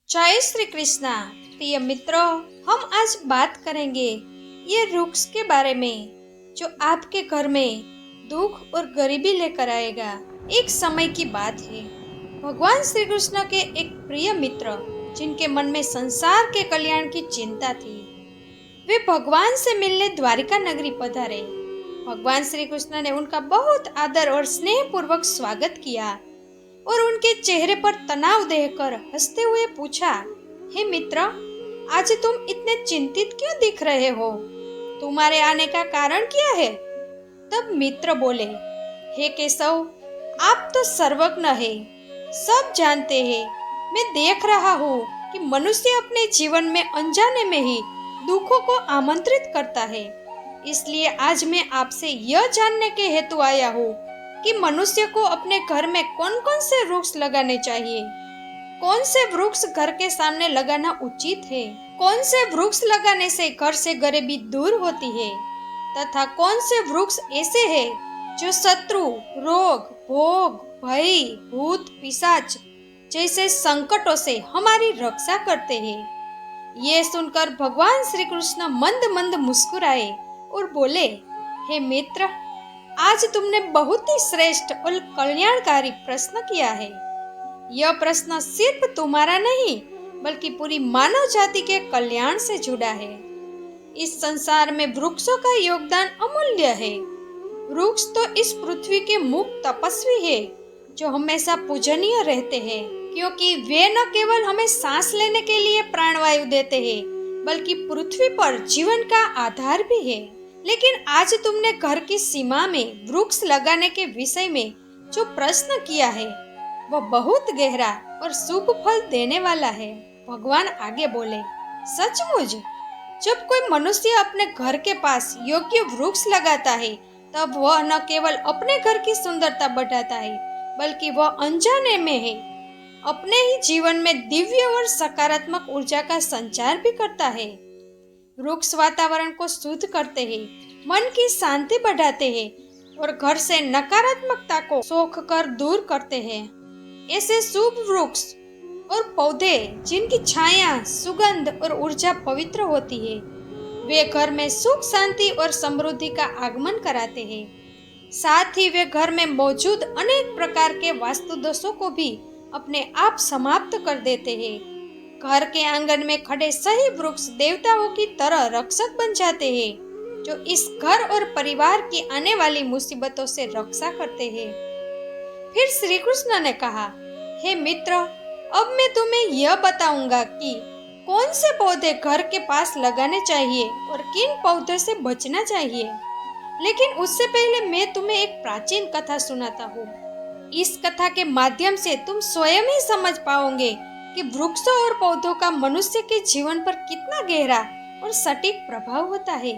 जय श्री कृष्णा। प्रिय मित्रों, हम आज बात करेंगे ये वृक्ष के बारे में जो आपके घर में दुख और गरीबी लेकर आएगा। एक समय की बात है, भगवान श्री कृष्ण के एक प्रिय मित्र जिनके मन में संसार के कल्याण की चिंता थी, वे भगवान से मिलने द्वारिका नगरी पधारे। भगवान श्री कृष्ण ने उनका बहुत आदर और स्नेह पूर्वक स्वागत किया और उनके चेहरे पर तनाव देखकर हंसते हुए पूछा, हे मित्र, आज तुम इतने चिंतित क्यों दिख रहे हो? तुम्हारे आने का कारण क्या है? तब मित्र बोले, हे केशव, आप तो सर्वज्ञ है, सब जानते हैं। मैं देख रहा हूँ कि मनुष्य अपने जीवन में अनजाने में ही दुखों को आमंत्रित करता है। इसलिए आज मैं आपसे यह जानने के हेतु आया हूँ कि मनुष्य को अपने घर में कौन कौन से वृक्ष लगाने चाहिए, कौन से वृक्ष घर के सामने लगाना उचित है, कौन से वृक्ष लगाने से घर से गरीबी दूर होती है, तथा कौन से वृक्ष ऐसे हैं जो शत्रु, रोग, भोग, भय, भूत, पिशाच जैसे संकटों से हमारी रक्षा करते हैं। ये सुनकर भगवान श्री कृष्ण मंद मंद मुस्कुराए और बोले, हे मित्र, आज तुमने बहुत ही श्रेष्ठ और कल्याणकारी प्रश्न किया है। यह प्रश्न सिर्फ तुम्हारा नहीं बल्कि पूरी मानव जाति के कल्याण से जुड़ा है। इस संसार में वृक्षों का योगदान अमूल्य है। वृक्ष तो इस पृथ्वी के मुक्त तपस्वी है जो हमेशा पूजनीय रहते हैं, क्योंकि वे न केवल हमें सांस लेने के लिए प्राणवायु देते हैं बल्कि पृथ्वी पर जीवन का आधार भी है। लेकिन आज तुमने घर की सीमा में वृक्ष लगाने के विषय में जो प्रश्न किया है वह बहुत गहरा और शुभ फल देने वाला है। भगवान आगे बोले, सचमुच जब कोई मनुष्य अपने घर के पास योग्य वृक्ष लगाता है तब वह न केवल अपने घर की सुंदरता बढ़ाता है बल्कि वह अनजाने में है अपने ही जीवन में दिव्य और सकारात्मक ऊर्जा का संचार भी करता है। वृक्ष वातावरण को शुद्ध करते हैं, मन की शांति बढ़ाते हैं और घर से नकारात्मकता को सोख कर दूर करते हैं। ऐसे शुभ वृक्ष और पौधे जिनकी छाया, सुगंध और ऊर्जा पवित्र होती है, वे घर में सुख, शांति और समृद्धि का आगमन कराते हैं। साथ ही वे घर में मौजूद अनेक प्रकार के वास्तु दोषों को भी अपने आप समाप्त कर देते हैं। घर के आंगन में खड़े सही वृक्ष देवताओं की तरह रक्षक बन जाते हैं जो इस घर और परिवार की आने वाली मुसीबतों से रक्षा करते हैं। फिर श्री कृष्ण ने कहा, हे मित्र, अब मैं तुम्हें यह बताऊंगा कि कौन से पौधे घर के पास लगाने चाहिए और किन पौधों से बचना चाहिए। लेकिन उससे पहले मैं तुम्हें एक प्राचीन कथा सुनाता हूँ। इस कथा के माध्यम से तुम स्वयं ही समझ पाओगे कि वृक्षों और पौधों का मनुष्य के जीवन पर कितना गहरा और सटीक प्रभाव होता है।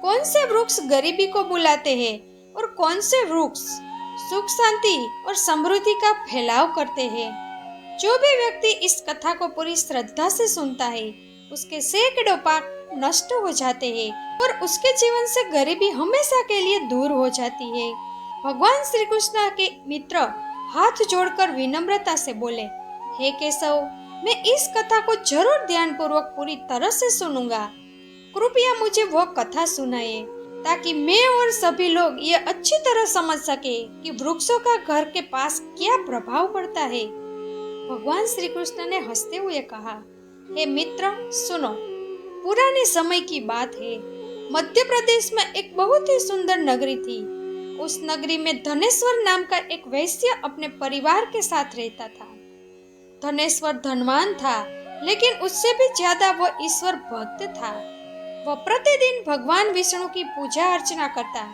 कौन से वृक्ष गरीबी को बुलाते हैं और कौन से वृक्ष सुख, शांति और समृद्धि का फैलाव करते हैं। जो भी व्यक्ति इस कथा को पूरी श्रद्धा से सुनता है उसके सैकड़ों पाप नष्ट हो जाते हैं और उसके जीवन से गरीबी हमेशा के लिए दूर हो जाती है। भगवान श्री कृष्ण के मित्र हाथ जोड़कर विनम्रता से बोले, हे केशव, मैं इस कथा को जरूर ध्यानपूर्वक पूरी तरह से सुनूंगा। कृपया मुझे वह कथा सुनाइए ताकि मैं और सभी लोग ये अच्छी तरह समझ सके कि वृक्षों का घर के पास क्या प्रभाव पड़ता है। भगवान श्री कृष्ण ने हंसते हुए कहा, हे मित्र, सुनो। पुराने समय की बात है। मध्य प्रदेश में एक बहुत ही सुंदर नगरी थी। उस नगरी में धनेश्वर नाम का एक वैश्य अपने परिवार के साथ रहता था। धनेश्वर धनवान था, लेकिन उससे भी ज्यादा वह ईश्वर भक्त था। वह प्रतिदिन भगवान विष्णु की पूजा अर्चना करता,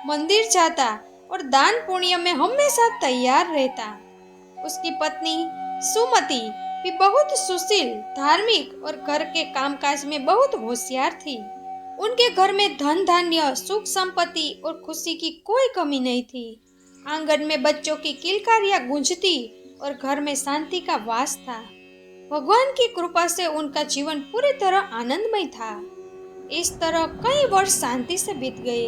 मंदिर जाता और दान पुण्य में हमेशा तैयार रहता। उसकी पत्नी सुमति भी बहुत सुशील, धार्मिक और घर के कामकाज में बहुत होशियार थी। उनके घर में धन धान्य, सुख संपत्ति और खुशी की कोई कमी नहीं थी। आंगन में बच्चों की किलकारियां गूंजती और घर में शांति का वास था। भगवान की कृपा से उनका जीवन पूरी तरह आनंदमय था। इस तरह कई वर्ष शांति से बीत गए।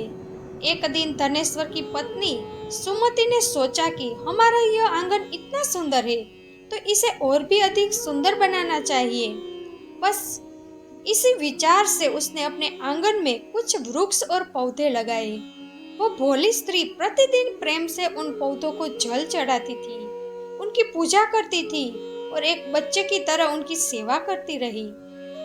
एक दिन धनेश्वर की पत्नी सुमति ने सोचा कि हमारा यह आंगन इतना सुंदर है, तो इसे और भी अधिक सुंदर बनाना चाहिए। बस इसी विचार से उसने अपने आंगन में कुछ वृक्ष और पौधे लगाए। वो भोली स्त्री प्रतिदिन प्रेम से उन पौधों को जल चढ़ाती थी, उनकी पूजा करती थी और एक बच्चे की तरह उनकी सेवा करती रही।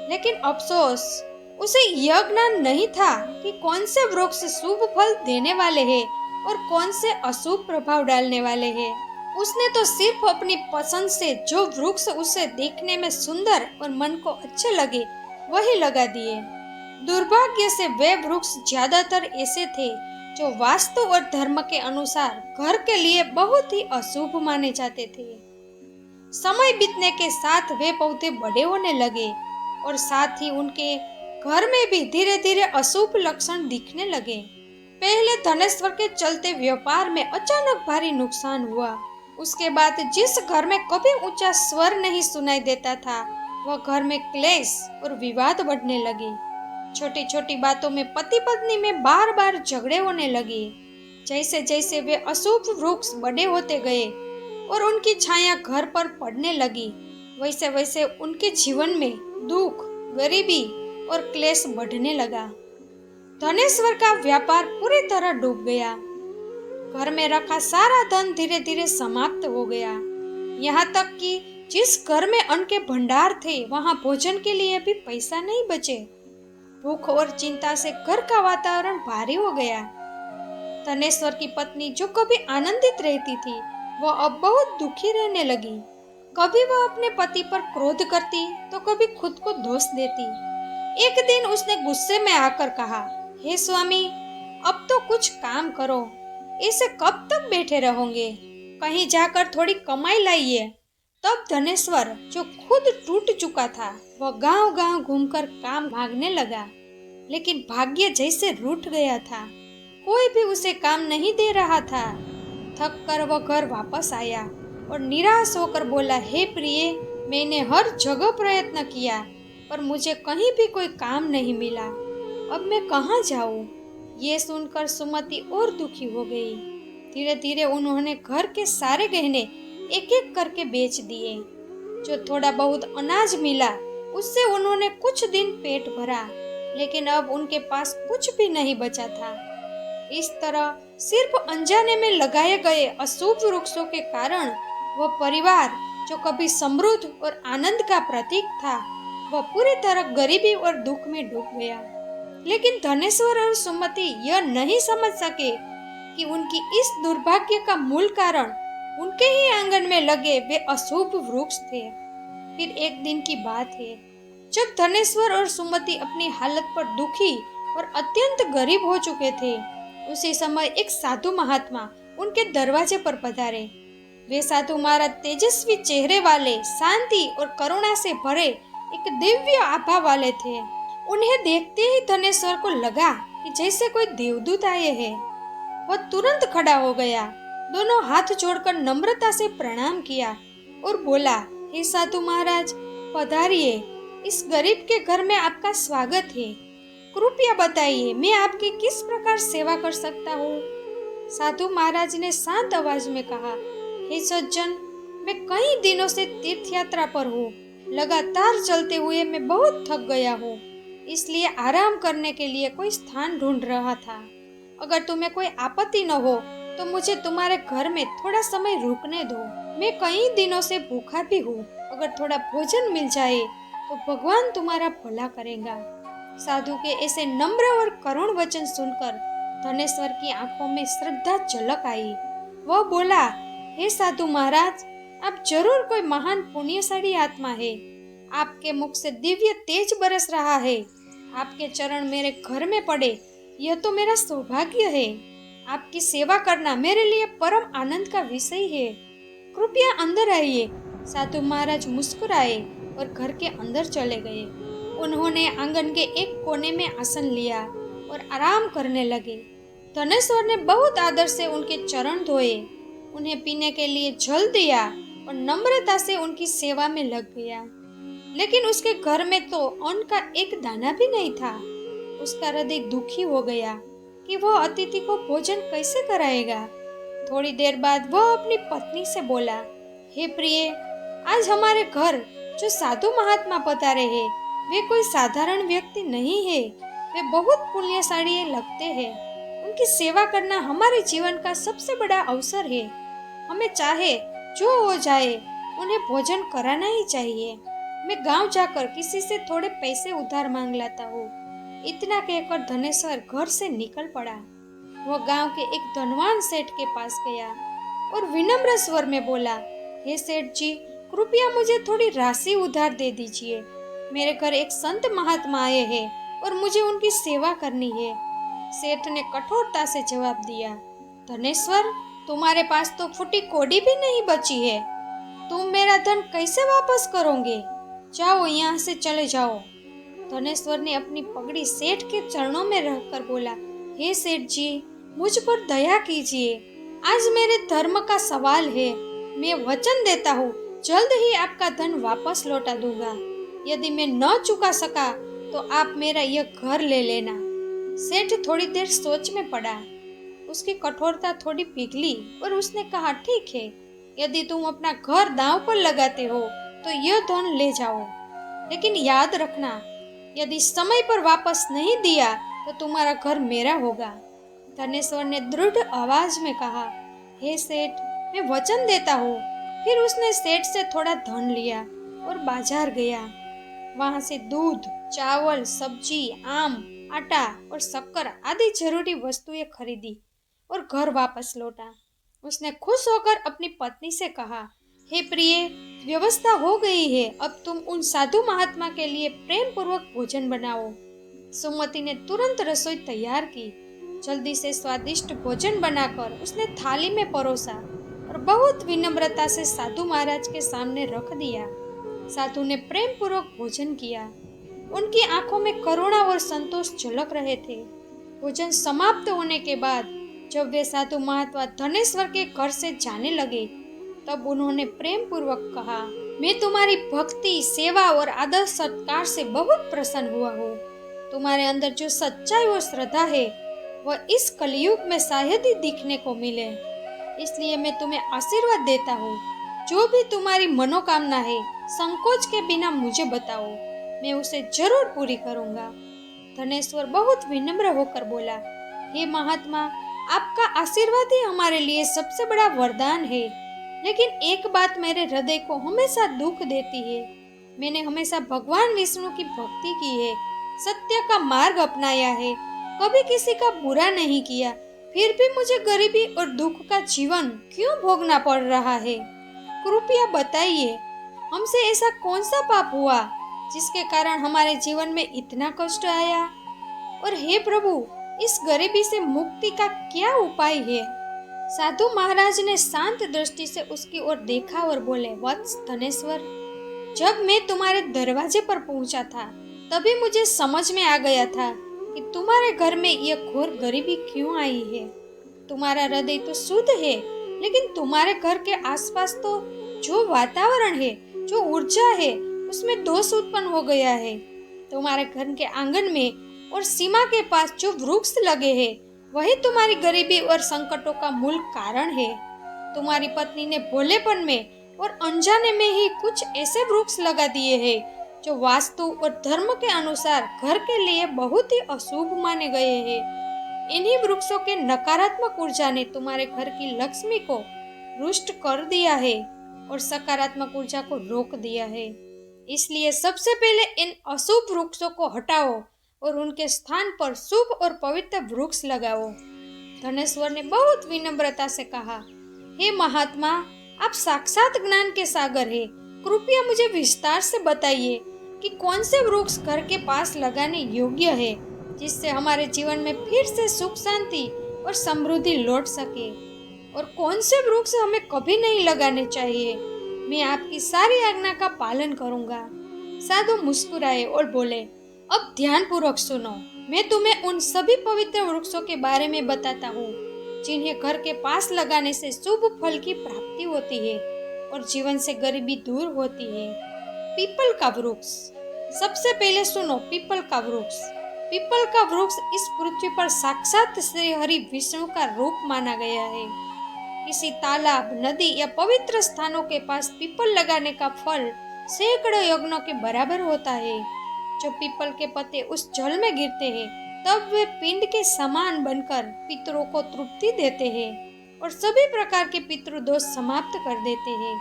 लेकिन अफसोस, उसे यह ज्ञान नहीं था कि कौन से वृक्ष शुभ फल देने वाले हैं और कौन से अशुभ प्रभाव डालने वाले हैं। उसने तो सिर्फ अपनी पसंद से जो वृक्ष उसे देखने में सुंदर और मन को अच्छे लगे वही लगा दिए। दुर्भाग्य से वे वृक्ष ज्यादातर ऐसे थे जो वास्तु और धर्म के अनुसार घर के लिए बहुत ही अशुभ माने जाते थे। समय बीतने के साथ वे पौधे बड़े होने लगे और साथ ही उनके घर में भी धीरे धीरे अशुभ लक्षण दिखने लगे। पहले धनेश्वर के चलते व्यापार में अचानक भारी नुकसान हुआ। उसके बाद जिस घर में कभी ऊंचा स्वर नहीं सुनाई देता था, वह घर में क्लेश और विवाद बढ़ने लगे। छोटी छोटी बातों में पति पत्नी में बार बार झगड़े होने लगे। जैसे जैसे वे अशुभ वृक्ष बड़े होते गए और उनकी छाया घर पर पड़ने लगी, वैसे वैसे उनके जीवन में दुख, गरीबी और क्लेश बढ़ने लगा। धनेश्वर का व्यापार पूरी तरह डूब गया। घर में रखा सारा धन धीरे धीरे समाप्त हो गया। यहाँ तक कि जिस घर में अन्न के भंडार थे, वहाँ भोजन के लिए भी पैसा नहीं बचे। भूख और चिंता से घर का वातावरण भारी हो गया। धनेश्वर की पत्नी जो कभी आनंदित रहती थी, वह अब बहुत दुखी रहने लगी। कभी वह अपने पति पर क्रोध करती तो कभी खुद को दोष देती। एक दिन उसने गुस्से में आकर कहा, हे स्वामी, अब तो कुछ काम करो, ऐसे कब तक बैठे रहोगे? कहीं जाकर थोड़ी कमाई लाइए। तब धनेश्वर जो खुद टूट चुका था, वह गांव-गांव घूमकर काम मांगने लगा। लेकिन भाग्य जैसे रूठ गया था, कोई भी उसे काम नहीं दे रहा था। थक कर वह घर वापस आया और निराश होकर बोला, हे प्रिय, मैंने हर जगह प्रयत्न किया पर मुझे कहीं भी कोई काम नहीं मिला। अब मैं कहाँ जाऊँ? ये सुनकर सुमति और दुखी हो गई। धीरे धीरे उन्होंने घर के सारे गहने एक एक करके बेच दिए। जो थोड़ा बहुत अनाज मिला उससे उन्होंने कुछ दिन पेट भरा, लेकिन अब उनके पास कुछ भी नहीं बचा था। इस तरह सिर्फ अनजाने में लगाए गए अशुभ वृक्षों के कारण वह परिवार जो कभी समृद्ध और आनंद का प्रतीक था, वह पूरी तरह गरीबी और दुख में डूब गया। लेकिन धनेश्वर और सुमति यह नहीं समझ सके कि उनकी इस दुर्भाग्य का मूल कारण उनके ही आंगन में लगे वे अशुभ वृक्ष थे। फिर एक दिन की बात है, जब धनेश्वर और सुमति अपनी हालत पर दुखी और अत्यंत गरीब हो चुके थे, उसी समय एक साधु महात्मा उनके दरवाजे पर पधारे। वे साधु महाराज तेजस्वी चेहरे वाले, शांति और करुणा से भरे एक दिव्य आभा वाले थे। उन्हें देखते ही धनेश्वर को लगा कि जैसे कोई देवदूत आए हैं। वह तुरंत खड़ा हो गया, दोनों हाथ जोड़कर नम्रता से प्रणाम किया और बोला, हे साधु महाराज, पधारिए, इस गरीब के घर में आपका स्वागत है। कृपया बताइए, मैं आपकी किस प्रकार सेवा कर सकता हूँ? साधु महाराज ने शांत आवाज में कहा, हे सज्जन, मैं कई दिनों से तीर्थ यात्रा पर हूँ। लगातार चलते हुए मैं बहुत थक गया हूँ, इसलिए आराम करने के लिए कोई स्थान ढूंढ रहा था। अगर तुम्हें कोई आपत्ति न हो तो मुझे तुम्हारे घर में थोड़ा समय रुकने दो। मैं कई दिनों से भूखा भी हूँ। अगर थोड़ा भोजन मिल जाए तो भगवान तुम्हारा भला करेगा। साधु के ऐसे नम्र और करुण वचन सुनकर धनेश्वर की आंखों में श्रद्धा झलक आई। वह बोला, हे साधु महाराज, आप जरूर कोई महान पुण्यशाली आत्मा है। आपके मुख से दिव्य तेज बरस रहा है। आपके चरण मेरे घर में पड़े, यह तो मेरा सौभाग्य है। आपकी सेवा करना मेरे लिए परम आनंद का विषय है। कृपया अंदर आइए। साधु महाराज मुस्कुराए और घर के अंदर चले गए। उन्होंने आंगन के एक कोने में आसन लिया और आराम करने लगे। धनेश्वर ने बहुत आदर से उनके चरण धोए, उन्हें पीने के लिए जल दिया और नम्रता से उनकी सेवा में लग गया। लेकिन उसके घर में तो अन्न का एक दाना भी नहीं था। उसका हृदय दुखी हो गया कि वह अतिथि को भोजन कैसे कराएगा। थोड़ी देर बाद वह अपनी पत्नी से बोला, हे प्रिय, आज हमारे घर जो साधु महात्मा पधारे हैं, वे कोई साधारण व्यक्ति नहीं है, वे बहुत पुण्यशाली लगते हैं। उनकी सेवा करना हमारे जीवन का सबसे बड़ा अवसर है। हमें चाहे जो हो जाए, उन्हें भोजन कराना ही चाहिए। मैं गांव जाकर किसी से थोड़े पैसे उधार मांग लाता हूँ। इतना कहकर धनेश्वर घर से निकल पड़ा। वह गांव के एक धनवान सेठ के पास गया और विनम्र स्वर में बोला, हे सेठ जी, कृपया मुझे थोड़ी राशि उधार दे दीजिए। मेरे घर एक संत महात्मा आए हैं और मुझे उनकी सेवा करनी है। सेठ ने कठोरता से जवाब दिया, धनेश्वर, तुम्हारे पास तो फूटी कौड़ी भी नहीं बची है। तुम मेरा धन कैसे वापस करोगे? जाओ, यहाँ से चले जाओ। धनेश्वर ने अपनी पगड़ी सेठ के चरणों में रखकर बोला, हे सेठ जी, मुझ पर दया कीजिए। आज मेरे धर्म का सवाल है। मैं वचन देता हूँ, जल्द ही आपका धन वापस लौटा दूंगा। यदि मैं न चुका सका तो आप मेरा यह घर ले लेना। सेठ थोड़ी देर सोच में पड़ा। उसकी कठोरता थोड़ी पिघली और उसने कहा, ठीक है, यदि तुम अपना घर दांव पर लगाते हो तो यह धन ले जाओ, लेकिन याद रखना, यदि समय पर वापस नहीं दिया तो तुम्हारा घर मेरा होगा। धनेश्वर ने दृढ़ आवाज में कहा, हे सेठ, मैं वचन देता हूँ। फिर उसने सेठ से थोड़ा धन लिया और बाजार गया। वहां से दूध, चावल, सब्जी, आम, आटा और शक्कर आदि जरूरी वस्तुएं खरीदी और घर वापस लौटा। उसने खुश होकर अपनी पत्नी से कहा, हे प्रिय, व्यवस्था हो गई है। अब तुम उन साधु महात्मा के लिए प्रेम पूर्वक भोजन बनाओ। सुमति ने तुरंत रसोई तैयार की। जल्दी से स्वादिष्ट भोजन बनाकर उसने थाली में परोसा और बहुत विनम्रता से साधु महाराज के सामने रख दिया। साधु ने प्रेम पूर्वक भोजन किया। उनकी आंखों में करुणा और संतोष झलक रहे थे। भोजन समाप्त होने के बाद जब वे साधु महात्मा धनेश्वर के घर से जाने लगे, तब उन्होंने प्रेम पूर्वक कहा, मैं तुम्हारी भक्ति, सेवा और आदर सत्कार से बहुत प्रसन्न हुआ हूँ। तुम्हारे अंदर जो सच्चाई और श्रद्धा है, वह इस कलयुग में शायद ही दिखने को मिले। इसलिए मैं तुम्हें आशीर्वाद देता हूँ। जो भी तुम्हारी मनोकामना है, संकोच के बिना मुझे बताओ, मैं उसे जरूर पूरी करूँगा। धनेश्वर बहुत विनम्र होकर बोला, हे महात्मा, आपका आशीर्वाद ही हमारे लिए सबसे बड़ा वरदान है। लेकिन एक बात मेरे हृदय को हमेशा दुख देती है। मैंने हमेशा भगवान विष्णु की भक्ति की है, सत्य का मार्ग अपनाया है, कभी किसी का बुरा नहीं किया, फिर भी मुझे गरीबी और दुख का जीवन क्यों भोगना पड़ रहा है? कृपया बताइए, हमसे ऐसा कौन सा पाप हुआ जिसके कारण हमारे जीवन में इतना कष्ट आया? और हे प्रभु, इस गरीबी से मुक्ति का क्या उपाय है? साधु महाराज ने शांत दृष्टि से उसकी ओर देखा और बोले, वत्स धनेश्वर, जब मैं तुम्हारे दरवाजे पर पहुंचा था, तभी मुझे समझ में आ गया था कि तुम्हारे घर में यह घोर गरीबी क्यों आई है। तुम्हारा हृदय तो शुद्ध है, लेकिन तुम्हारे घर के आसपास तो जो वातावरण है, जो ऊर्जा है, उसमें दोष उत्पन्न हो गया है। तुम्हारे घर के आंगन में और सीमा के पास जो वृक्ष लगे हैं, वही तुम्हारी गरीबी और संकटों का मूल कारण है। तुम्हारी पत्नी ने भोलेपन में और अनजाने में ही कुछ ऐसे वृक्ष लगा दिए हैं जो वास्तु और धर्म के अनुसार घर के लिए बहुत ही अशुभ माने गए हैं। इन्हीं वृक्षों के नकारात्मक ऊर्जा ने तुम्हारे घर की लक्ष्मी को रुष्ट कर दिया है और सकारात्मक ऊर्जा को रोक दिया है। इसलिए सबसे पहले इन अशुभ वृक्षों को हटाओ और उनके स्थान पर शुभ और पवित्र वृक्ष लगाओ। धनेश्वर ने बहुत विनम्रता से कहा, हे महात्मा, आप साक्षात ज्ञान के सागर हैं। कृपया मुझे विस्तार से बताइए कि कौन से वृक्ष घर के पास लगाने योग्य है, जिससे हमारे जीवन में फिर से सुख, शांति और समृद्धि लौट सके, और कौन से वृक्ष हमें कभी नहीं लगाने चाहिए। मैं आपकी सारी आज्ञा का पालन करूंगा। साधु मुस्कुराए और बोले, अब ध्यान पूर्वक सुनो। मैं तुम्हें उन सभी पवित्र वृक्षों के बारे में बताता हूँ जिन्हें घर के पास लगाने से शुभ फल की प्राप्ति होती है और जीवन से गरीबी दूर होती है। पीपल का वृक्ष। सबसे पहले सुनो पीपल का वृक्ष। पीपल का वृक्ष इस पृथ्वी पर साक्षात श्री हरि विष्णु का रूप माना गया है। किसी तालाब, नदी या पवित्र स्थानों के पास पीपल लगाने का फल सैकड़ों यज्ञों के बराबर होता है। जब पीपल के पत्ते उस जल में गिरते हैं, तब वे पिंड के समान बनकर पितरों को तृप्ति देते हैं और सभी प्रकार के पितृदोष समाप्त कर देते हैं।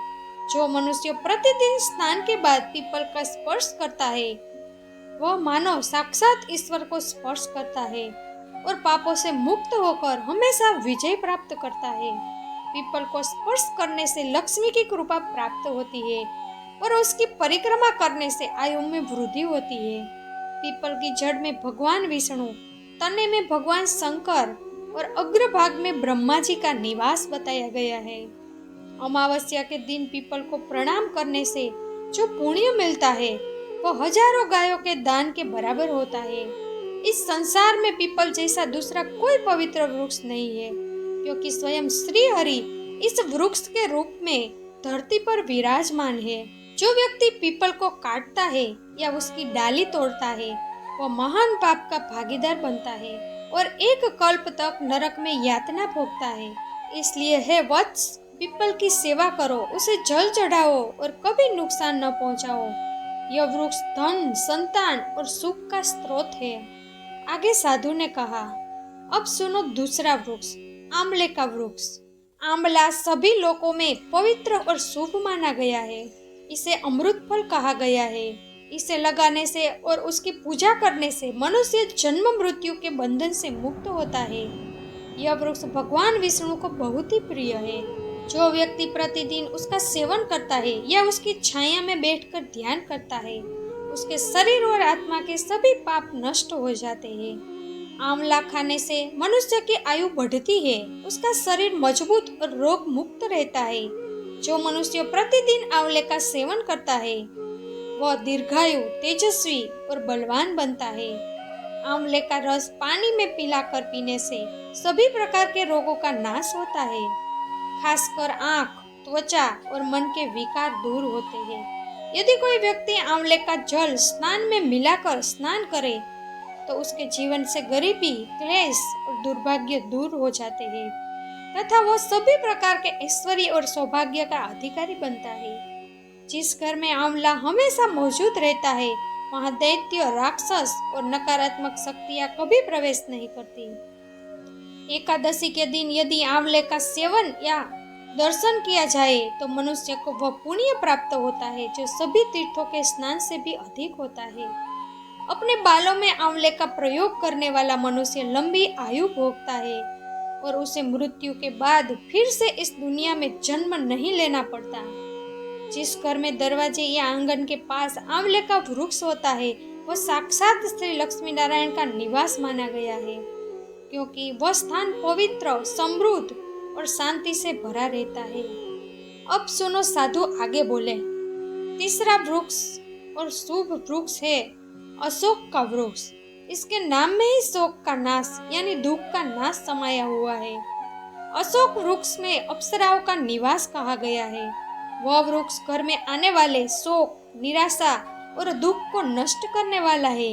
जो मनुष्य प्रतिदिन स्नान के बाद पीपल का स्पर्श करता है, वह मानो साक्षात ईश्वर को स्पर्श करता है और पापों से मुक्त होकर हमेशा विजय प्राप्त करता है। पीपल को स्पर्श करने से लक्ष्मी की कृपा प्राप्त होती है और उसकी परिक्रमा करने से आयु में वृद्धि होती है। पीपल की जड़ में भगवान विष्णु, तने में भगवान शंकर और अग्रभाग में ब्रह्मा जी का निवास बताया गया है। अमावस्या के दिन पीपल को प्रणाम करने से जो पुण्य मिलता है, वह हजारों गायों के दान के बराबर होता है। इस संसार में पीपल जैसा दूसरा कोई पवित्र वृक्ष नहीं है, क्योंकि स्वयं श्री हरि इस वृक्ष के रूप में धरती पर विराजमान है। जो व्यक्ति पीपल को काटता है या उसकी डाली तोड़ता है, वह महान पाप का भागीदार बनता है और एक कल्प तक नरक में यातना भोगता है। इसलिए हे वत्स, पीपल की सेवा करो, उसे जल चढ़ाओ और कभी नुकसान न पहुंचाओ। यह वृक्ष धन, संतान और सुख का स्रोत है। आगे साधु ने कहा, अब सुनो दूसरा वृक्ष, आंवले का वृक्ष। आंवला सभी लोकों में पवित्र और शुभ माना गया है। इसे अमृत फल कहा गया है। इसे लगाने से और उसकी पूजा करने से मनुष्य जन्म मृत्यु के बंधन से मुक्त होता है। यह वृक्ष भगवान विष्णु को बहुत ही प्रिय है। जो व्यक्ति प्रतिदिन उसका सेवन करता है या उसकी छाया में बैठकर ध्यान करता है, उसके शरीर और आत्मा के सभी पाप नष्ट हो जाते हैं। आंवला खाने से मनुष्य की आयु बढ़ती है, उसका शरीर मजबूत और रोग मुक्त रहता है। जो मनुष्य प्रतिदिन आंवले का सेवन करता है, वह दीर्घायु, तेजस्वी और बलवान बनता है। आंवले का रस पानी में पिलाकर पीने से सभी प्रकार के रोगों का नाश होता है। खासकर आँख, त्वचा और मन के विकार दूर होते हैं। यदि कोई व्यक्ति आंवले का जल स्नान में मिलाकर स्नान करे, तो उसके जीवन से गरीबी, क्लेश और दुर्भाग्य दूर हो जाते हैं तथा वह सभी प्रकार के ऐश्वर्य और सौभाग्य का अधिकारी बनता है। जिस घर में आंवला हमेशा मौजूद रहता है, वहाँ दैत्य, राक्षस और नकारात्मक शक्तियाँ कभी प्रवेश नहीं करती। एकादशी के दिन यदि आंवले का सेवन या दर्शन किया जाए, तो मनुष्य को वह पुण्य प्राप्त होता है जो सभी तीर्थों के स्नान से भी अधिक होता है। अपने बालों में आंवले का प्रयोग करने वाला मनुष्य लंबी आयु भोगता है और उसे मृत्यु के बाद फिर से इस दुनिया में जन्म नहीं लेना पड़ता। जिस घर में दरवाजे या आंगन के पास आंवले का वृक्ष होता है, वह साक्षात श्री लक्ष्मी नारायण का निवास माना गया है, क्योंकि वह स्थान पवित्र, समृद्ध और शांति से भरा रहता है। अब सुनो, साधु आगे बोले। तीसरा वृक्ष और शुभ वृक्ष है अशोक का वृक्ष। इसके नाम में ही शोक का नाश यानी दुख का नाश समाया हुआ है। अशोक वृक्ष में अप्सराओं का निवास कहा गया है। वह वृक्ष घर में आने वाले शोक, निराशा और दुख को नष्ट करने वाला है।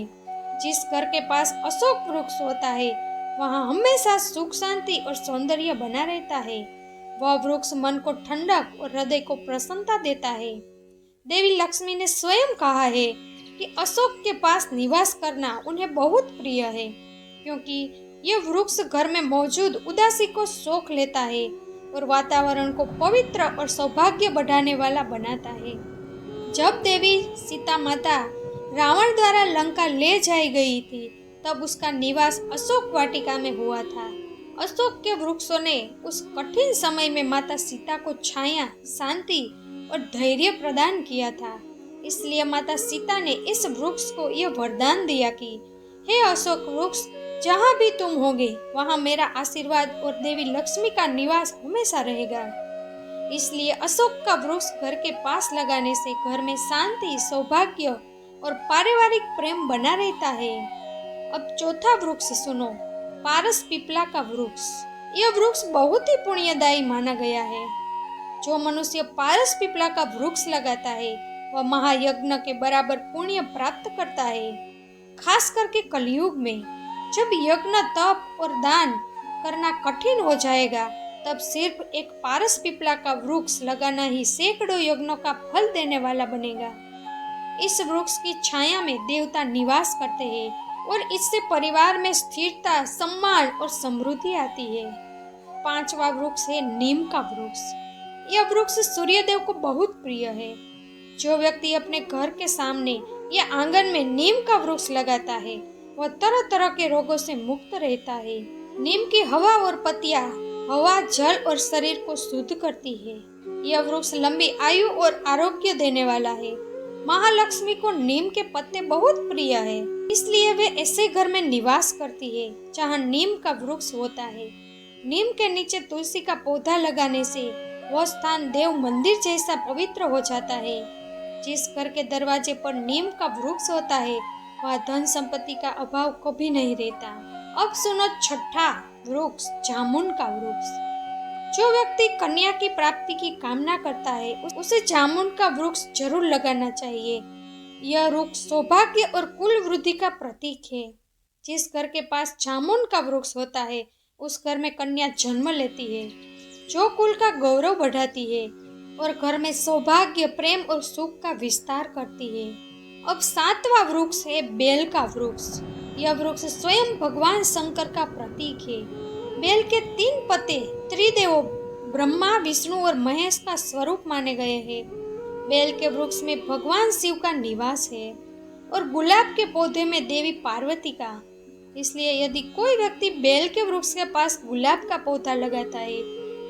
जिस घर के पास अशोक वृक्ष होता है, वहाँ हमेशा सुख, शांति और सौंदर्य बना रहता है। वह वृक्ष मन को ठंडक और हृदय को प्रसन्नता देता है। देवी लक्ष्मी ने स्वयं कहा है कि अशोक के पास निवास करना उन्हें बहुत प्रिय है, क्योंकि यह वृक्ष घर में मौजूद उदासी को सोख लेता है और वातावरण को पवित्र और सौभाग्य बढ़ाने वाला बनाता है। जब देवी सीता माता रावण द्वारा लंका ले जाई गई थी, तब उसका निवास अशोक वाटिका में हुआ था। अशोक के वृक्षों ने उस कठिन समय में माता सीता को छाया, शांति और धैर्य प्रदान किया था। इसलिए माता सीता ने इस वृक्ष को यह वरदान दिया कि हे अशोक वृक्ष, जहाँ भी तुम होगे वहाँ मेरा आशीर्वाद और देवी लक्ष्मी का निवास हमेशा रहेगा। इसलिए अशोक का वृक्ष घर के पास लगाने से घर में शांति, सौभाग्य और पारिवारिक प्रेम बना रहता है। अब चौथा वृक्ष सुनो, पारस पीपला का वृक्ष। यह वृक्ष बहुत ही पुण्यदायी माना गया है। जो मनुष्य पारस पीपला का वृक्ष लगाता है, वह महायज्ञ के बराबर पुण्य प्राप्त करता है। खास करके कलयुग में जब यज्ञ, तप और दान करना कठिन हो जाएगा, तब सिर्फ एक पारस पीपला का वृक्ष लगाना ही सैकड़ों यज्ञों का फल देने वाला बनेगा। इस वृक्ष की छाया में देवता निवास करते हैं और इससे परिवार में स्थिरता, सम्मान और समृद्धि आती है। पांचवा वृक्ष है नीम का वृक्ष। यह वृक्ष सूर्यदेव को बहुत प्रिय है। जो व्यक्ति अपने घर के सामने या आंगन में नीम का वृक्ष लगाता है वह तरह तरह के रोगों से मुक्त रहता है। नीम की हवा और पत्तियां हवा, जल और शरीर को शुद्ध करती है। यह वृक्ष लंबी आयु और आरोग्य देने वाला है। महालक्ष्मी को नीम के पत्ते बहुत प्रिय है, इसलिए वे ऐसे घर में निवास करती है जहाँ नीम का वृक्ष होता है। नीम के नीचे तुलसी का पौधा लगाने से वह स्थान देव मंदिर जैसा पवित्र हो जाता है। जिस घर के दरवाजे पर नीम का वृक्ष होता है वह धन संपत्ति का अभाव कभी नहीं रहता। अब सुनो छठा वृक्ष, जामुन का वृक्ष। जो व्यक्ति कन्या की प्राप्ति की कामना करता है उसे जामुन का वृक्ष जरूर लगाना चाहिए। यह वृक्ष सौभाग्य और कुल वृद्धि का प्रतीक है। जिस घर के पास जामुन का वृक्ष होता है उस घर में कन्या जन्म लेती है, जो कुल का गौरव बढ़ाती है और घर में सौभाग्य, प्रेम और सुख का विस्तार करती है। अब सातवां वृक्ष है बेल का वृक्ष। यह वृक्ष स्वयं भगवान शंकर का प्रतीक है। बेल के 3 पत्ते त्रिदेवों ब्रह्मा, विष्णु और महेश का स्वरूप माने गए हैं। बेल के वृक्ष में भगवान शिव का निवास है और गुलाब के पौधे में देवी पार्वती का। इसलिए यदि कोई व्यक्ति बेल के वृक्ष के पास गुलाब का पौधा लगाता है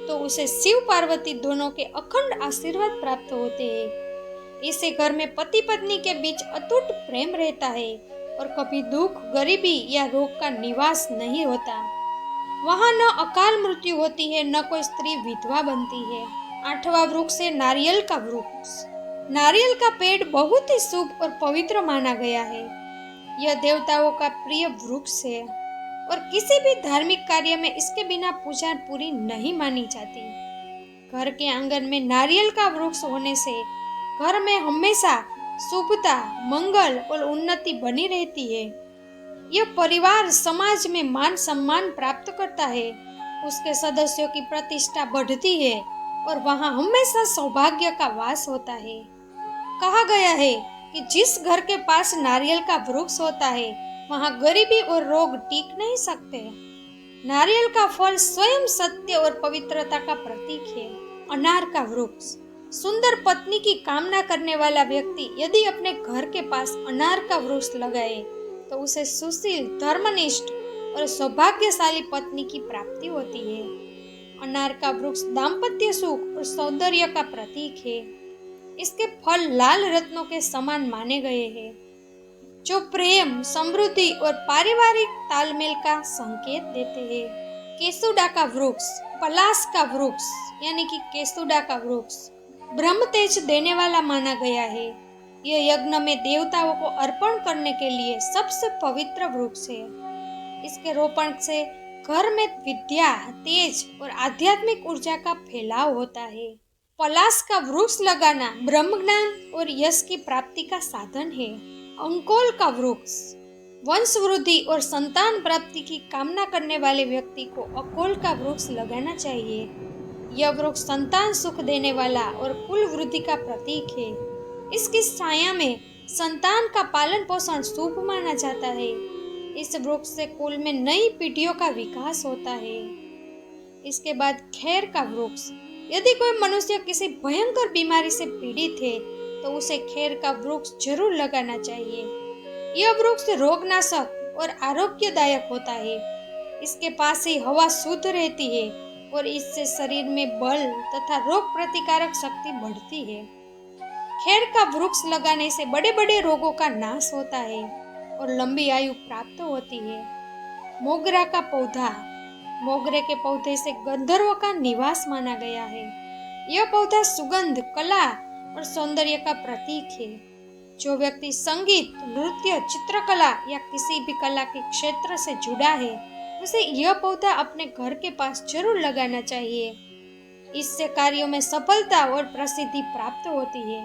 तो उसे शिव पार्वती दोनों के अखंड आशीर्वाद प्राप्त होते हैं। इससे घर में पति पत्नी के बीच अटूट प्रेम रहता है और कभी दुख, गरीबी या रोग का निवास नहीं होता। वहाँ न अकाल मृत्यु होती है, न कोई स्त्री विधवा बनती है। आठवां वृक्ष है नारियल का वृक्ष। नारियल का पेड़ बहुत ही शुभ और पवित्र माना गया है। यह देवताओं का प्रिय वृक्ष है और किसी भी धार्मिक कार्य में इसके बिना पूजा पूरी नहीं मानी जाती। घर के आंगन में नारियल का वृक्ष होने से घर में हमेशा शुभता, मंगल और उन्नति बनी रहती है। यह परिवार, समाज में मान सम्मान प्राप्त करता है, उसके सदस्यों की प्रतिष्ठा बढ़ती है और वहाँ हमेशा सौभाग्य का वास होता है। कहा गया है कि जिस घर के पास नारियल का वृक्ष होता है वहाँ गरीबी और रोग टिक नहीं सकते। नारियल का फल स्वयं सत्य और पवित्रता का प्रतीक है। अनार का वृक्ष। सुंदर पत्नी की कामना करने वाला व्यक्ति यदि अपने घर के पास अनार का वृक्ष लगाए तो उसे सुशील, धर्मनिष्ठ और सौभाग्यशाली पत्नी की प्राप्ति होती है। अनार का वृक्ष दाम्पत्य सुख और सौंदर्य का प्रतीक है। इसके फल लाल रत्नों के समान माने गए हैं, जो प्रेम, समृद्धि और पारिवारिक तालमेल का संकेत देते हैं। केसुडा का वृक्ष। पलाश का वृक्ष यानी कि केसुडा का वृक्ष ब्रह्म तेज देने वाला माना गया है। यह यज्ञ में देवताओं को अर्पण करने के लिए सबसे पवित्र वृक्ष है। इसके रोपण से घर में विद्या, तेज और आध्यात्मिक ऊर्जा का फैलाव होता है। पलाश का वृक्ष लगाना ब्रह्म ज्ञान और यश की प्राप्ति का साधन है। अंकोल का वृक्ष। वंश वृद्धि और संतान प्राप्ति की कामना करने वाले व्यक्ति को अकोल का वृक्ष लगाना चाहिए। यह वृक्ष संतान सुख देने वाला और कुल वृद्धि का प्रतीक है। इसकी छाया में संतान का पालन पोषण शुभ माना जाता है। इस वृक्ष से कुल में नई पीढ़ियों का विकास होता है। इसके बाद खैर का वृक्ष। यदि कोई मनुष्य किसी भयंकर बीमारी से पीड़ित है तो उसे खैर का वृक्ष जरूर लगाना चाहिए। यह वृक्ष रोगनाशक और आरोग्यदायक होता है। इसके पास ही हवा शुद्ध रहती है और इससे शरीर में बल तथा रोग प्रतिकारक शक्ति बढ़ती है। खैर का वृक्ष लगाने से बड़े बड़े रोगों का नाश होता है और लंबी आयु प्राप्त होती है। मोगरा का पौधा। मोगरे के पौधे से गंधर्वों का निवास माना गया है। यह पौधा सुगंध, कला और सौंदर्य का प्रतीक है। जो व्यक्ति संगीत, नृत्य, चित्रकला या किसी भी कला के क्षेत्र से जुड़ा है उसे यह पौधा अपने घर के पास जरूर लगाना चाहिए। इससे कार्यों में सफलता और प्रसिद्धि प्राप्त होती है।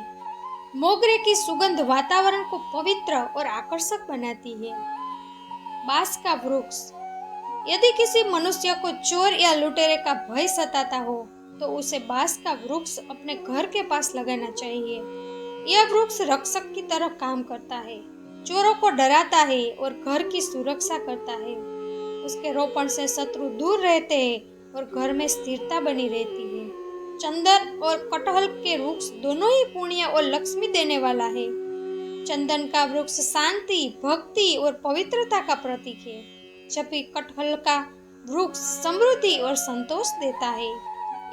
मोगरे की सुगंध वातावरण को पवित्र और आकर्षक बनाती है। बांस का वृक्ष। यदि किसी मनुष्य को चोर या लुटेरे का भय सताता हो तो उसे बांस का वृक्ष अपने घर के पास लगाना चाहिए। यह वृक्ष रक्षक की तरह काम करता है, चोरों को डराता है और घर की सुरक्षा करता है। उसके रोपण से शत्रु दूर रहते हैं और घर में स्थिरता बनी रहती है। चंदन और कटहल के वृक्ष दोनों ही पुण्य और लक्ष्मी देने वाला है। चंदन का वृक्ष शांति, भक्ति और पवित्रता का प्रतीक है, जबकि कटहल का वृक्ष समृद्धि और संतोष देता है।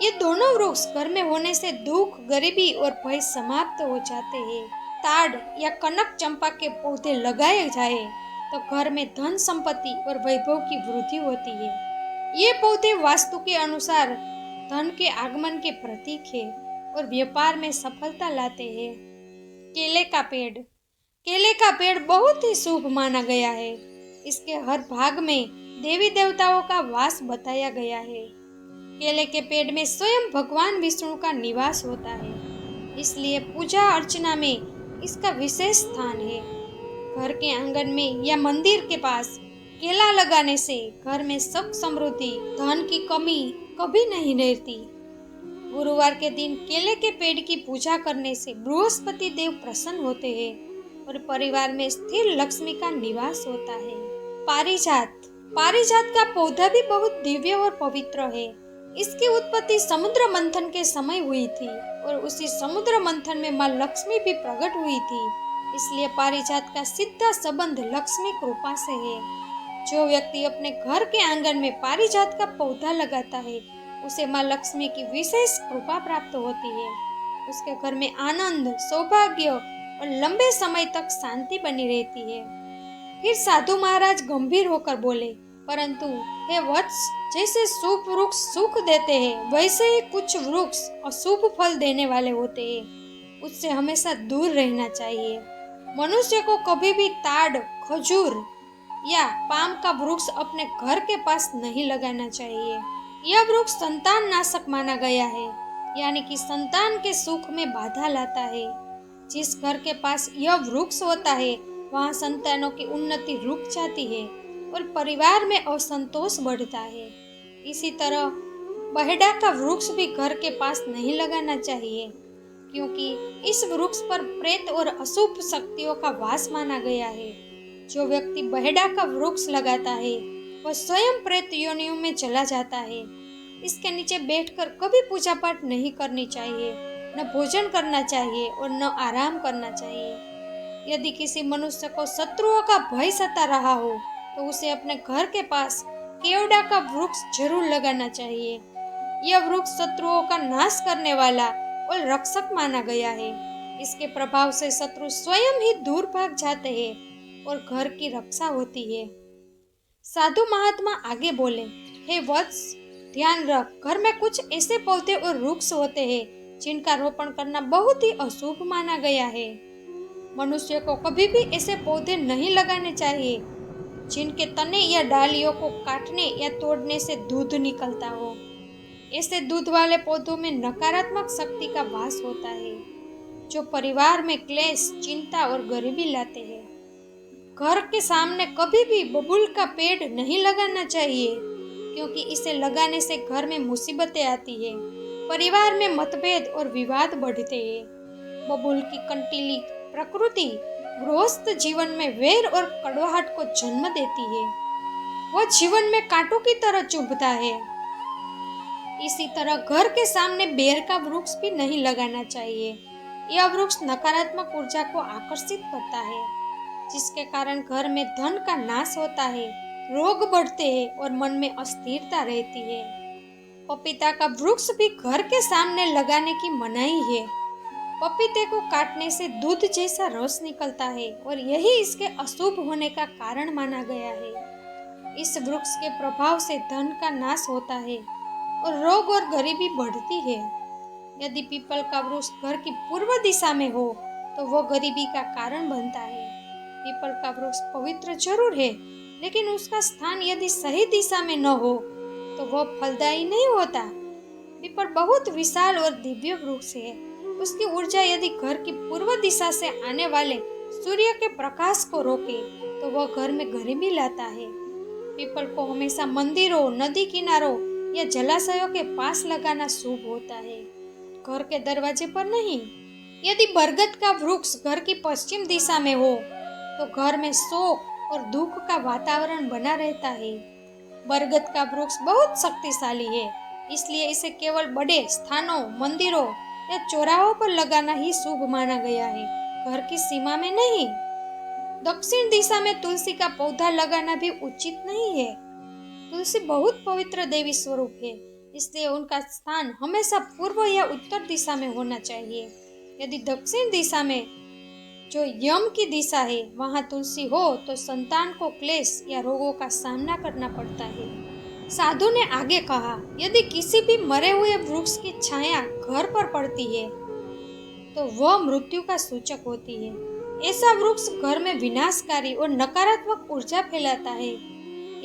ये दोनों वृक्ष घर में होने से दुख, गरीबी और भय समाप्त हो जाते हैं। ताड़ या कनक चंपा के पौधे लगाए जाए तो घर में धन संपत्ति और वैभव की वृद्धि होती है। ये पौधे वास्तु के अनुसार धन के आगमन के प्रतीक है और व्यापार में सफलता लाते हैं। केले का पेड़ बहुत ही शुभ माना गया है। इसके हर भाग में देवी देवताओं का वास बताया गया है। केले के पेड़ में स्वयं भगवान विष्णु का निवास होता है, इसलिए पूजा अर्चना में इसका विशेष स्थान है। घर के आंगन में या मंदिर के पास केला लगाने से घर में सुख समृद्धि, धन की कमी कभी नहीं रहती। गुरुवार के दिन केले के पेड़ की पूजा करने से बृहस्पति देव प्रसन्न होते हैं और परिवार में स्थिर लक्ष्मी का निवास होता है। पारिजात का पौधा भी बहुत दिव्य और पवित्र है। इसकी उत्पत्ति समुद्र मंथन के समय हुई थी और उसी समुद्र मंथन में माँ लक्ष्मी भी प्रकट हुई थी, इसलिए पारिजात का सीधा संबंध लक्ष्मी कृपा से है। जो व्यक्ति अपने घर के आंगन में पारिजात का पौधा लगाता है उसे माँ लक्ष्मी की विशेष कृपा प्राप्त होती है। उसके घर में आनंद, सौभाग्य और लंबे समय तक शांति बनी रहती है। फिर साधु महाराज गंभीर होकर बोले, परंतु हे वत्स, जैसे शुभ वृक्ष सुख देते हैं वैसे ही कुछ वृक्ष अशुभ फल देने वाले होते हैं, उससे हमेशा दूर रहना चाहिए। मनुष्य को कभी भी ताड़, खजूर या पाम का वृक्ष अपने घर के पास नहीं लगाना चाहिए। यह वृक्ष संतान नाशक माना गया है, यानी कि संतान के सुख में बाधा लाता है। जिस घर के पास यह वृक्ष होता है वहाँ संतानों की उन्नति रुक जाती है और परिवार में असंतोष बढ़ता है। इसी तरह बहेड़ा का वृक्ष भी घर के पास नहीं लगाना चाहिए, क्योंकि इस वृक्ष पर प्रेत और अशुभ शक्तियों का वास माना गया है। जो व्यक्ति बहेड़ा का वृक्ष लगाता है वह स्वयं प्रेत योनियों में चला जाता है। इसके नीचे बैठकर कभी पूजा पाठ नहीं करनी चाहिए, न भोजन करना चाहिए और न आराम करना चाहिए। यदि किसी मनुष्य को शत्रुओं का भय सता रहा हो तो उसे अपने घर के पास केवड़ा का वृक्ष जरूर लगाना चाहिए। यह वृक्ष शत्रुओं का नाश करने वाला और रक्षक माना गया है। इसके प्रभाव से शत्रु स्वयं ही दूर भाग जाते हैं और घर की रक्षा होती है। साधु महात्मा आगे बोले, हे वत्स, ध्यान रख, घर में कुछ ऐसे पौधे और वृक्ष होते हैं जिनका रोपण करना बहुत ही अशुभ माना गया है। मनुष्य को कभी भी ऐसे पौधे नहीं लगाने चाहिए जिनके तने या डालियों को काटने या तोड़ने से दूध निकलता हो। ऐसे दूध वाले पौधों में नकारात्मक शक्ति का वास होता है, जो परिवार में क्लेश, चिंता और गरीबी लाते हैं। घर के सामने कभी भी बबूल का पेड़ नहीं लगाना चाहिए, क्योंकि इसे लगाने से घर में मुसीबतें आती है, परिवार में मतभेद और विवाद बढ़ते हैं। बबूल की कंटीली प्रकृति गृहस्थ जीवन में वैर और कड़वाहट को जन्म देती है। वह जीवन में कांटों की तरह चुभता है। इसी तरह घर के सामने बेर का वृक्ष भी नहीं लगाना चाहिए। यह वृक्ष नकारात्मक ऊर्जा को आकर्षित करता है, जिसके कारण घर में धन का नाश होता है, रोग बढ़ते हैं और मन में अस्थिरता रहती है। पपीता का वृक्ष भी घर के सामने लगाने की मनाही है। पपीते को काटने से दूध जैसा रस निकलता है और यही इसके अशुभ होने का कारण माना गया है। इस वृक्ष के प्रभाव से धन का नाश होता है और रोग और गरीबी बढ़ती है। यदि पीपल का वृक्ष घर की पूर्व दिशा में हो तो वो गरीबी का कारण बनता है। पीपल का वृक्ष पवित्र जरूर है, लेकिन उसका स्थान यदि सही दिशा में न हो तो वह फलदायी नहीं होता। पीपल बहुत विशाल और दिव्य वृक्ष है। उसकी ऊर्जा यदि घर की पूर्व दिशा से आने वाले सूर्य के प्रकाश को रोके तो वह घर में गरीबी लाता है। पीपल को हमेशा मंदिरों, नदी किनारों या जलाशयों के पास लगाना शुभ होता है, घर के दरवाजे पर नहीं। यदि बरगद का वृक्ष घर की पश्चिम दिशा में हो तो घर में शोक और दुख का वातावरण बना रहता है। बरगद का वृक्ष बहुत शक्तिशाली है, इसलिए इसे केवल बड़े स्थानों, मंदिरों या चौराहों पर लगाना ही शुभ माना गया है, घर की सीमा में नहीं। दक्षिण दिशा में तुलसी का पौधा लगाना भी उचित नहीं है। तुलसी बहुत पवित्र देवी स्वरूप है, इसलिए उनका स्थान हमेशा पूर्व या उत्तर दिशा में होना चाहिए। यदि दक्षिण दिशा में, जो यम की दिशा है, वहां तुलसी हो तो संतान को क्लेश या रोगों का सामना करना पड़ता है। साधु ने आगे कहा, यदि किसी भी मरे हुए वृक्ष की छाया घर पर पड़ती है तो वह मृत्यु का सूचक होती है। ऐसा वृक्ष घर में विनाशकारी और नकारात्मक ऊर्जा फैलाता है,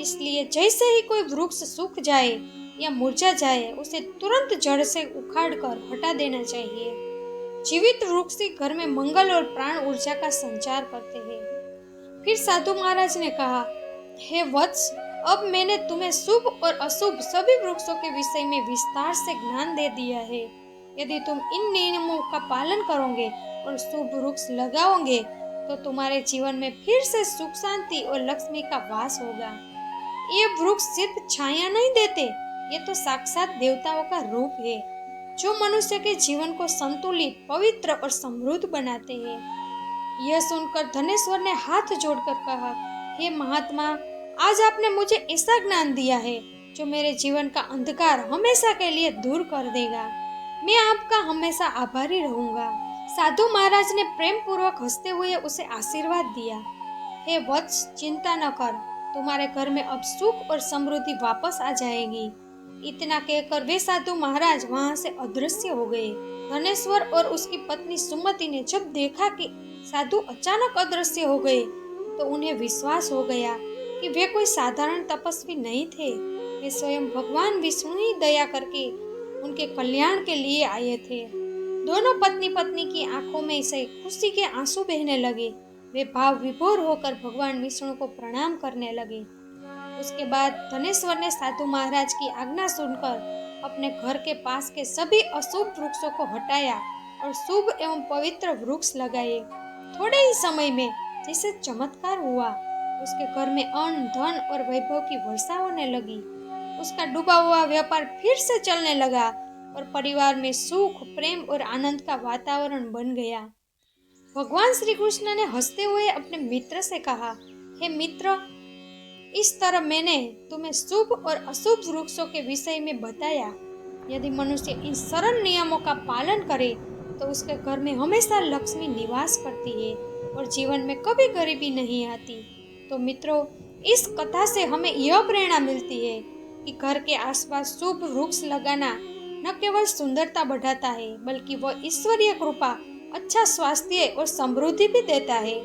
इसलिए जैसे ही कोई वृक्ष सूख जाए या मुरझा जाए, उसे तुरंत जड़ से उखाड़कर हटा देना चाहिए। जीवित वृक्ष घर में मंगल और प्राण ऊर्जा का संचार करते हैं। फिर साधु महाराज ने कहा, हे वत्स, अब मैंने तुम्हें शुभ और अशुभ सभी वृक्षों के विषय में विस्तार से ज्ञान दे दिया है। यदि तुम इन नियमों का पालन करोगे और शुभ वृक्ष लगाओगे तो तुम्हारे जीवन में फिर से सुख, शांति और लक्ष्मी का वास होगा। ये वृक्ष सिर्फ छाया नहीं देते, ये तो साक्षात देवताओं का रूप है, जो मनुष्य के जीवन को संतुलित, पवित्र और समृद्ध बनाते हैं। यह सुनकर धनेश्वर ने हाथ जोड़कर कहा, हे महात्मा, आज आपने मुझे ऐसा ज्ञान दिया है जो मेरे जीवन का अंधकार हमेशा के लिए दूर कर देगा। मैं आपका हमेशा आभारी रहूंगा। साधु महाराज ने प्रेम पूर्वक हंसते हुए उसे आशीर्वाद दिया। हे वत्स, चिंता न कर, तुम्हारे घर में अब सुख और समृद्धि वापस आ जाएगी। इतना कहकर वे साधु महाराज वहां से अदृश्य हो गए। धनेश्वर और उसकी पत्नी सुमति ने जब देखा कि साधु अचानक अदृश्य हो गए तो उन्हें विश्वास हो गया कि वे कोई साधारण तपस्वी नहीं थे। वे स्वयं भगवान विष्णु ही दया करके उनके कल्याण के लिए आए थे। दोनों पत्नी पत्नी की आंखों में से खुशी के आंसू बहने लगे। वे भाव विभोर होकर भगवान विष्णु को प्रणाम करने लगे। उसके बाद धनेश्वर ने साधु महाराज की आज्ञा सुनकर अपने घर के पास के सभी अशुभ वृक्षों को हटाया और शुभ एवं पवित्र वृक्ष लगाए। थोड़े ही समय में जैसे चमत्कार हुआ, उसके घर में अन्न, धन और वैभव की वर्षा होने लगी। उसका डूबा हुआ व्यापार फिर से चलने लगा और परिवार में सुख, प्रेम और आनंद का वातावरण बन गया। भगवान श्री कृष्ण ने हंसते हुए अपने मित्र से कहा, हे मित्र, इस तरह मैंने तुम्हें शुभ और अशुभ वृक्षों के विषय में बताया। यदि मनुष्य इन सरल नियमों का पालन करे तो उसके घर में हमेशा लक्ष्मी निवास करती है और जीवन में कभी गरीबी नहीं आती। तो मित्रों, इस कथा से हमें यह प्रेरणा मिलती है कि घर के आसपास शुभ वृक्ष लगाना न केवल सुंदरता बढ़ाता है, बल्कि वह ईश्वरीय कृपा, अच्छा स्वास्थ्य और समृद्धि भी देता है।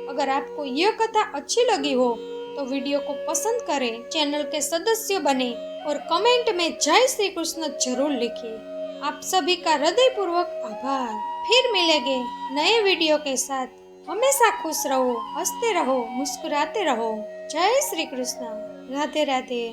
अगर आपको यह कथा अच्छी लगी हो तो वीडियो को पसंद करें, चैनल के सदस्य बने और कमेंट में जय श्री कृष्ण जरूर लिखें। आप सभी का हृदयपूर्वक आभार। फिर मिलेंगे नए वीडियो के साथ। हमेशा खुश रहो, हंसते रहो, मुस्कुराते रहो। जय श्री कृष्ण। राधे राधे।